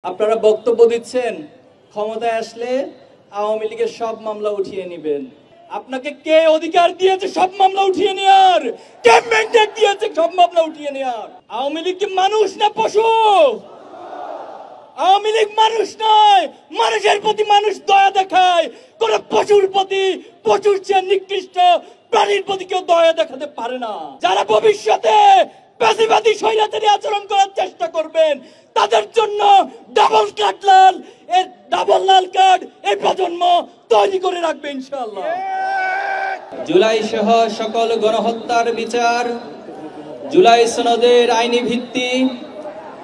আপনারা বক্তব্য দিচ্ছেন ক্ষমতায় আসলে আওয়ামী লীগের সব মামলা উঠিয়ে নেবেন। আপনাকে কে অধিকার দিয়েছে সব মামলা উঠিয়ে নেওয়ার? কে ম্যান্ডেট দিয়েছে সব মামলা উঠিয়ে নেওয়ার? আওয়ামী লীগ কি মানুষ না পশু? আওয়ামী লীগ মানুষ নয়, মানুষের প্রতি মানুষ দয়া দেখায়। কোন পশুর প্রতি, পশুর চেয়ে নিকৃষ্ট প্রাণীর প্রতি কেউ দয়া দেখাতে পারে না। যারা ভবিষ্যতে পেশিবাদী স্বৈরাচারী আচরণ করার চেষ্টা করবেন তাদের জন্য ডাবল লাল কার্ড এই প্রজন্ম তৈরি করে রাখবে ইনশাআল্লাহ। জুলাই সহ সকল গণহত্যার বিচার, জুলাই সনদের আইনি ভিত্তি,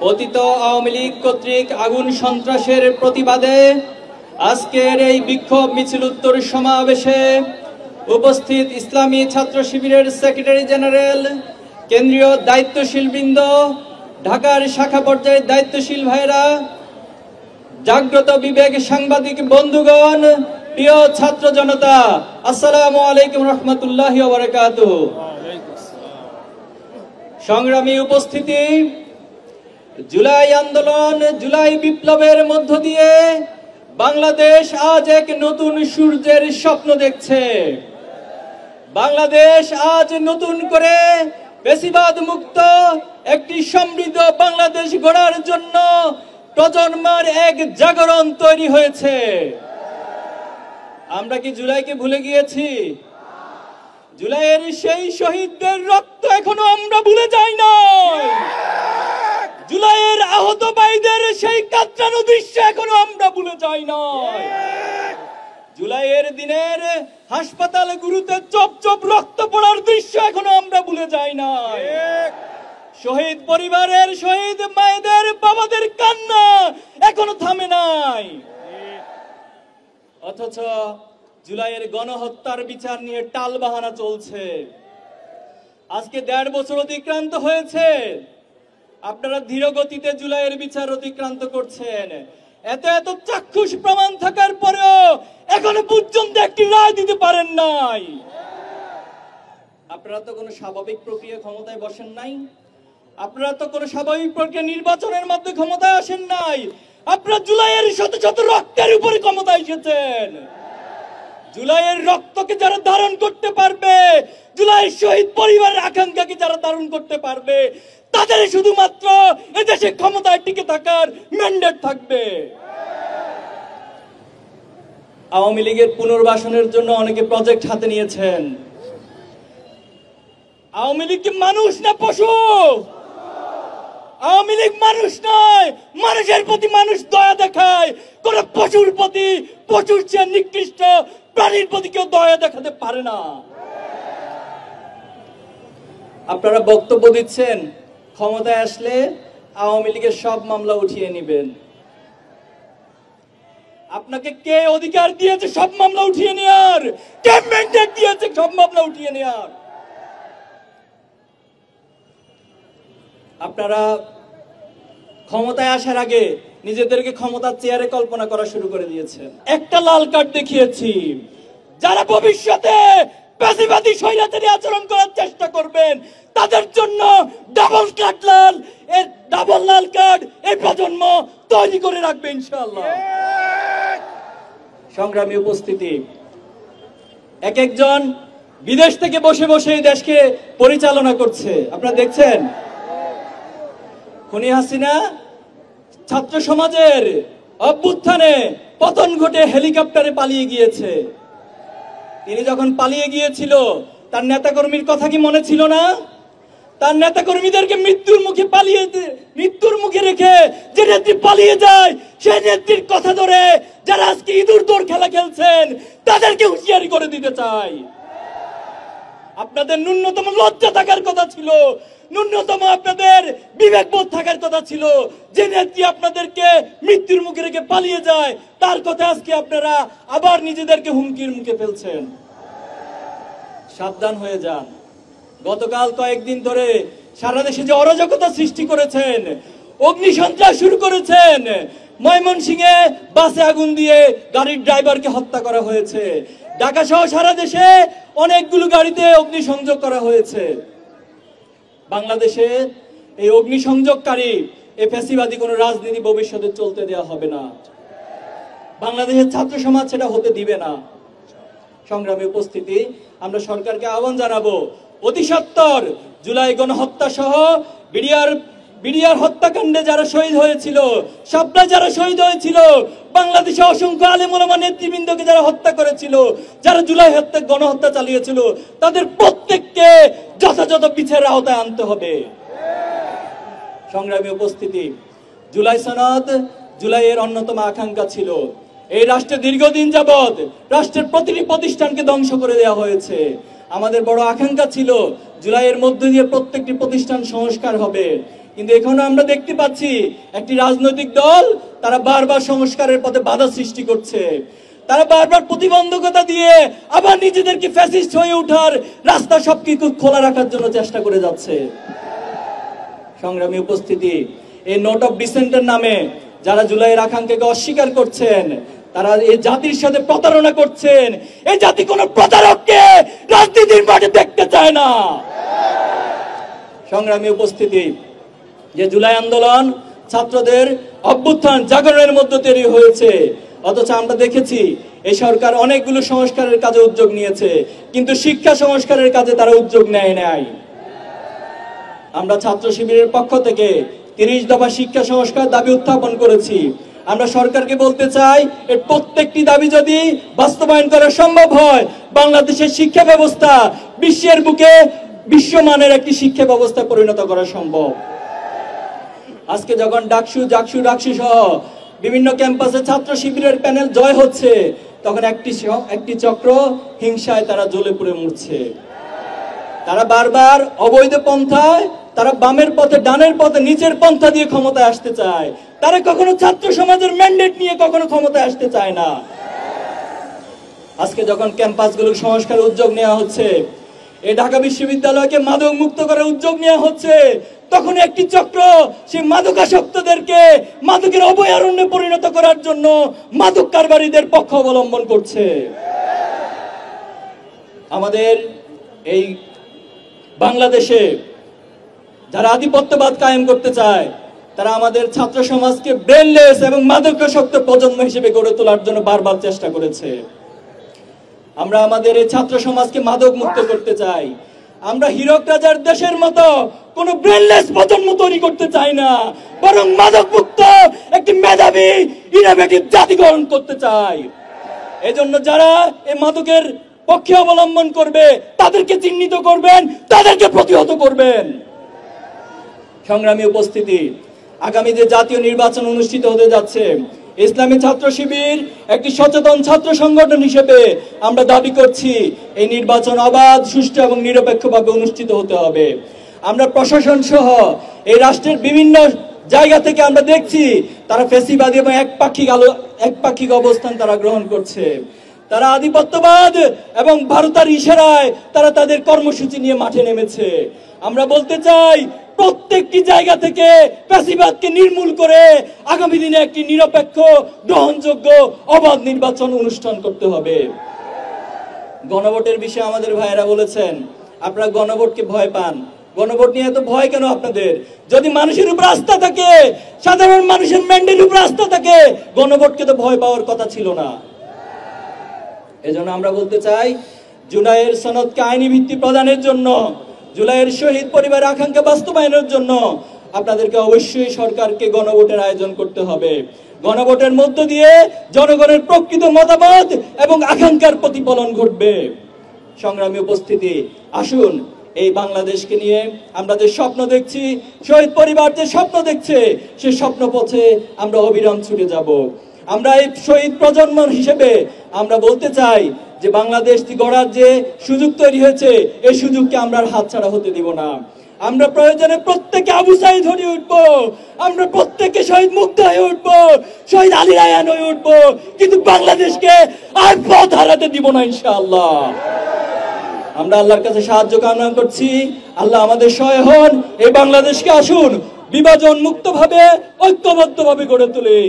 অতীত আওয়ামী লীগ কর্তৃক আগুন সন্ত্রাসের প্রতিবাদে আজকের এই বিক্ষোভ মিছিল উত্তর সমাবেশে উপস্থিত ইসলামী ছাত্র শিবিরের সেক্রেটারি জেনারেল, কেন্দ্রীয় দায়িত্বশীল বৃন্দ, ঢাকার শাখা পর্যায়ের দায়িত্বশীল ভাইরা, জাগ্রত বিবেক সাংবাদিক বন্ধুগণ, প্রিয় ছাত্র জনতা, আসসালামু আলাইকুম রহমতুল্লাহি ওয়া বারাকাতুহু। সংগ্রামী উপস্থিতি, জুলাই আন্দোলন, জুলাই বিপ্লবের মধ্য দিয়ে বাংলাদেশ আজ এক নতুন সূর্যের স্বপ্ন দেখছে। বাংলাদেশ আজ নতুন করে পেশিবাদ মুক্ত একটি সমৃদ্ধ বাংলাদেশ গড়ার জন্য প্রজন্মের এক জাগরণ তৈরি হয়েছে। আমরা কি জুলাইকে ভুলে গিয়েছি? জুলাইয়ের সেই শহীদদের রক্ত এখনো আমরা ভুলে যাই নাই। জুলাইয়ের আহত ভাইদের সেই কাতরানো দৃশ্য এখনো আমরা ভুলে যাই নাই। জুলাইয়ের দিনের হাসপাতালগুলোতে চপ চপ রক্ত পড়ার দৃশ্য এখনো আমরা ভুলে যাই নাই। শহীদ পরিবারের, শহীদ মায়েদের, বাবাদের কান্না এখনো থামে নাই। অথচ জুলাইয়ের গণহত্যার বিচার নিয়ে টালবাহানা চলছে। আজকে 1.5 বছর অতিক্রান্ত হয়েছে, আপনারা ধীর গতিতে জুলাইয়ের বিচার অতিক্রান্ত করছেন। এত এত চাক্ষুষ প্রমাণ থাকার পরেও এখনো পর্যন্ত একটি রায় দিতে পারেন নাই। আপনারা তো কোনো স্বাভাবিক প্রক্রিয়া ক্ষমতায় বসেন নাই। আপনারা তো কোনো স্বাভাবিক প্রক্রিয়া নির্বাচনের মধ্যে ক্ষমতায় আসেন নাই। আপনারা জুলাইয়ের শত শত রক্তের উপরে ক্ষমতায় এসেছেন। জুলাইয়ের রক্তকে যারা ধারণ করতে পারবে, জুলাইয়ের শহীদ পরিবারের আকাঙ্ক্ষাকে যারা ধারণ করতে পারবে, তাদের শুধুমাত্র এদেশে ক্ষমতায় টিকে থাকার ম্যান্ডেট থাকবে। আওয়ামী লীগের পুনর্বাসনের জন্য অনেকে প্রজেক্ট হাতে নিয়েছেন। আওয়ামী লীগ কি মানুষ না পশু? আওয়ামী লীগ মানুষ নয়, মানুষের প্রতি মানুষ দয়া দেখায়। কোন পশুর প্রতি, পশুর চেয়ে নিকৃষ্ট প্রাণীর প্রতি কেউ দয়া দেখাতে পারে না। আপনারা বক্তব্য দিচ্ছেন ক্ষমতায় আসলে আওয়ামী লীগের সব মামলা উঠিয়ে নেবেন। আপনাকে কে অধিকার দিয়েছে সব মামলা উঠিয়ে নেওয়ার? কে ম্যান্ডেট দিয়েছে সব মামলা উঠিয়ে নেওয়ার? আপনারা ক্ষমতায় আসার আগে নিজেদেরকে ক্ষমতার চেয়ারে কল্পনা করা শুরু করে দিয়েছেন। একটা লাল কার্ড দেখিয়েছি। যারা ভবিষ্যতে পেশিবাদী স্বৈরাচারী আচরণ করার চেষ্টা করবেন তাদের জন্য ডাবল লাল কার্ড এই প্রজন্ম তৈরি করে রাখবে ইনশাআল্লাহ। সংগ্রামী উপস্থিতি, এক একজন বিদেশ থেকে বসে বসে দেশকে পরিচালনা করছে। আপনারা দেখছেন, খুনি হাসিনা ছাত্র সমাজের অভ্যুত্থানে পতন ঘটে হেলিকপ্টারে পালিয়ে গিয়েছে। তিনি যখন পালিয়ে গিয়েছিল তার নেতাকর্মীর কথা কি মনে ছিল না? তার নেতাকর্মীদেরকে মৃত্যুর মুখে রেখে যে নেত্রী পালিয়ে যায়, সেই নেত্রীর কথা ধরে যারা আজকে ইঁদুর দৌড় খেলা খেলছেন তাদেরকে হুঁশিয়ারি করে দিতে চাই। আপনাদের ন্যূনতম লজ্জা থাকার কথা ছিল, ন্যূনতম আপনাদের বিবেকবোধ থাকার কথা ছিল। যে নেত্রী আপনাদেরকে মৃত্যুর মুখে রেখে পালিয়ে যায় তার কথা আজকে আপনারা আবার নিজেদেরকে হুমকির মুখে ফেলছেন। সাবধান হয়ে যান। গতকাল কয়েকদিন ধরে সারা দেশে যে অরাজকতা সৃষ্টি করেছেন, অগ্নিসন্ত্রাস শুরু করেছেন, ময়মনসিংহে বাসে আগুন দিয়ে গাড়ির ড্রাইভারকে হত্যা করা হয়েছে। ঢাকা সহ সারা দেশে অনেকগুলো গাড়িতে অগ্নিসংযোগ করা হয়েছে। বাংলাদেশে এই অগ্নিসংযোগকারী এই ফ্যাসিবাদী কোনো রাজনীতি ভবিষ্যতে চলতে দেওয়া হবে না। বাংলাদেশের ছাত্র সমাজ সেটা হতে দিবে না। সংগ্রামী উপস্থিতি, আমরা সরকারকে আহ্বান জানাবো অতি সত্বর জুলাই গণহত্যা সহ বিডিআর হত্যাকাণ্ডে যারা শহীদ হয়েছিল, শাপলায় যারা শহীদ হয়েছিল, বাংলাদেশে অসংখ্য আলেম ওলামা নেতৃবৃন্দকে যারা হত্যা করেছিল, যারা জুলাই গণহত্যা চালিয়েছিল, তাদের প্রত্যেককে যথাযথ বিচারের আওতায় আনতে হবে। সংগ্রামী উপস্থিতি, জুলাই সনদ জুলাইয়ের অন্যতম আকাঙ্ক্ষা ছিল। এই রাষ্ট্রে দীর্ঘদিন যাবৎ রাষ্ট্রের প্রতিটি প্রতিষ্ঠানকে ধ্বংস করে দেওয়া হয়েছে। আমাদের বড় আকাঙ্ক্ষা ছিল জুলাইয়ের মধ্য দিয়ে প্রত্যেকটি প্রতিষ্ঠান সংস্কার হবে, কিন্তু এখনো আমরা দেখতে পাচ্ছি একটি রাজনৈতিক দল তারা বারবার সংস্কারের পথে বাধা সৃষ্টি করছে। তারা বারবার প্রতিবন্ধকতা দিয়ে আবার নিজেদেরকে ফ্যাসিস্ট হয়ে ওঠার রাস্তা সবকিছু খোলা রাখার জন্য চেষ্টা করে যাচ্ছে। সংগ্রামী উপস্থিতি, এই নোট অফ ডিসেন্টের নামে যারা জুলাইয়ের আকাঙ্ক্ষাকে অস্বীকার করছেন, তারা এই জাতির সাথে প্রতারণা করছেন। এই জাতি কোন প্রতারককে রাজনীতির মাঠে দেখতে চায় না। সংগ্রামী উপস্থিতি, যে জুলাই আন্দোলন ছাত্রদের অভ্যুত্থান জাগরণের মধ্যে তৈরি হয়েছে, অথচ আমরা দেখেছি এই সরকার অনেকগুলো সংস্কারের কাজে উদ্যোগ নিয়েছে, কিন্তু শিক্ষা সংস্কারের কাজে তারা উদ্যোগ নেয় নাই। আমরা ছাত্র শিবিরের পক্ষ থেকে 30 দফা শিক্ষা সংস্কার দাবি উত্থাপন করেছি। আমরা সরকারকে বলতে চাই, এর প্রত্যেকটি দাবি যদি বাস্তবায়ন করা সম্ভব হয়, বাংলাদেশের শিক্ষা ব্যবস্থা বিশ্বের বুকে বিশ্বমানের একটি শিক্ষা ব্যবস্থা পরিণত করা সম্ভব। আজকে যখন ডাকসু সহ বিভিন্ন ক্যাম্পাসে ছাত্র শিবিরের প্যানেল জয় হচ্ছে, তখন একটি চক্র হিংসায় তারা জ্বলে পুড়ে মরছে। তারা বারবার অবৈধ পন্থায়, তারা বামের পথে, ডানের পথে, নিচের পন্থা দিয়ে ক্ষমতায় আসতে চায়। তারা কখনো ছাত্র সমাজের ম্যান্ডেট নিয়ে কখনো ক্ষমতায় আসতে চায় না। আজকে যখন ক্যাম্পাসগুলো সংস্কার উদ্যোগ নেওয়া হচ্ছে, এই ঢাকা বিশ্ববিদ্যালয়কে মাদক মুক্ত করার উদ্যোগ নেওয়া হচ্ছে, তখন একটি চক্র সেই মাদকাসক্তদেরকে মাদকের অভয়ারণ্যে পরিণত করার জন্য মাদক কারবারীদের পক্ষ অবলম্বন করছে। আমাদের এই বাংলাদেশে যারা আধিপত্যবাদ কায়েম করতে চায়, তারা আমাদের ছাত্র সমাজকে ব্রেনলেস এবং মাদকাসক্ত প্রজন্ম হিসেবে গড়ে তোলার জন্য বারবার চেষ্টা করেছে। আমরা আমাদের এই ছাত্র সমাজকে মাদক মুক্ত করতে চাই। আমরা হীরক রাজার দেশের মতো কোন ব্রেনলেস প্রজন্ম তৈরি করতে চাই না, বরং মাদক মুক্ত একটি মেধাবী ইনোভেটিভ জাতি গঠন করতে চাই। এজন্য যারা এই মাদকের পক্ষে অবলম্বন করবে, তাদেরকে চিহ্নিত করবেন, তাদেরকে প্রতিহত করবেন। সংগ্রামী উপস্থিতি, আগামী যে জাতীয় নির্বাচন অনুষ্ঠিত হতে যাচ্ছে, ইসলামী ছাত্র শিবির একটি সচেতন ছাত্র সংগঠন হিসেবে আমরা দাবি করছি এই নির্বাচন অবাধ, সুষ্ঠু এবং নিরপেক্ষভাবে অনুষ্ঠিত হতে হবে। আমরা প্রশাসন সহ এই রাষ্ট্রের বিভিন্ন জায়গা থেকে আমরা দেখছি তারা ফ্যাসিবাদী এবং একপাক্ষিক অবস্থান তারা গ্রহণ করছে। তারা আধিপত্যবাদ এবং ভারতের ইশারায় তারা তাদের কর্মসূচি নিয়ে মাঠে নেমেছে। আমরা বলতে চাই, প্রত্যেকটি জায়গা থেকে ফ্যাসিবাদকে নির্মূল করে আগামী দিনে একটি নিরপেক্ষ, গ্রহণযোগ্য, অবাধ নির্বাচন অনুষ্ঠান করতে হবে। গণভোটের বিষয়ে আমাদের ভাইয়েরা বলেছেন, আপনারা গণভোটকে ভয় পান। গণভোট নিয়ে এত ভয় কেন আপনাদের? যদি মানুষের উপর আস্থা থাকে, সাধারণ মানুষের ম্যান্ডেটের উপর আস্থা থাকে, গণভোটকে তো ভয় পাওয়ার কথা ছিল না। এজন্য আমরা বলতে চাই, জুলাইয়ের সনদকে আইনি ভিত্তি প্রদানের জন্য, জুলাইয়ের শহীদ পরিবারের আকাঙ্ক্ষা বাস্তবায়নের জন্য আপনাদেরকে অবশ্যই সরকারকে গণভোটের আয়োজন করতে হবে। গণভোটের মধ্য দিয়ে জনগণের প্রকৃত মতামত এবং আকাঙ্ক্ষার প্রতিফলন ঘটবে। সংগ্রামী উপস্থিতি, আসুন এই বাংলাদেশকে নিয়ে আমরা যে স্বপ্ন দেখছি, শহীদ পরিবার যে স্বপ্ন দেখছে, সে স্বপ্ন পথে আমরা অবিরাম ছুটে যাব। আমরা এই শহীদ প্রজন্ম হিসেবে আমরা বলতে চাই যে বাংলাদেশ গড়ার যে সুযোগ তৈরি হয়েছে, এই সুযোগকে আমরা হাতছাড়া হতে দিব না। আমরা প্রয়োজনে প্রত্যেকে আবু সাঈদ হয়ে উঠবো, আমরা প্রত্যেকে শহীদ মুগ্ধ হয়ে উঠবো, শহীদ আলী রায়হান হয়ে উঠবো, কিন্তু বাংলাদেশকে আর পথ হারাতে দিব না ইনশাআল্লাহ। আমরা আল্লাহর কাছে সাহায্য কামনা করছি, আল্লাহ আমাদের সহায় হন। এই বাংলাদেশকে আসুন বিভাজন মুক্ত ভাবে, ঐক্যবদ্ধ ভাবে গড়ে তুলে।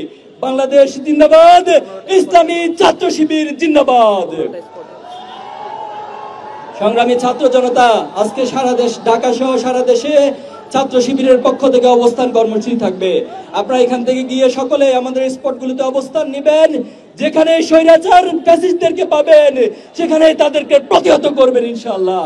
বাংলাদেশ জিন্দাবাদ, ইসলামী ছাত্র শিবির জিন্দাবাদ। সংগ্রামী ছাত্র জনতা, আজকে সারা দেশ, ঢাকা সহ সারা দেশে ছাত্র শিবিরের পক্ষ থেকে অবস্থান কর্মসূচি থাকবে। আপনারা এখান থেকে গিয়ে সকলে আমাদের স্পটগুলোতে অবস্থান নেবেন, যেখানে স্বৈরাচার ফ্যাসিস্টদেরকে পাবেন সেখানে তাদেরকে প্রতিহত করবেন ইনশাআল্লাহ।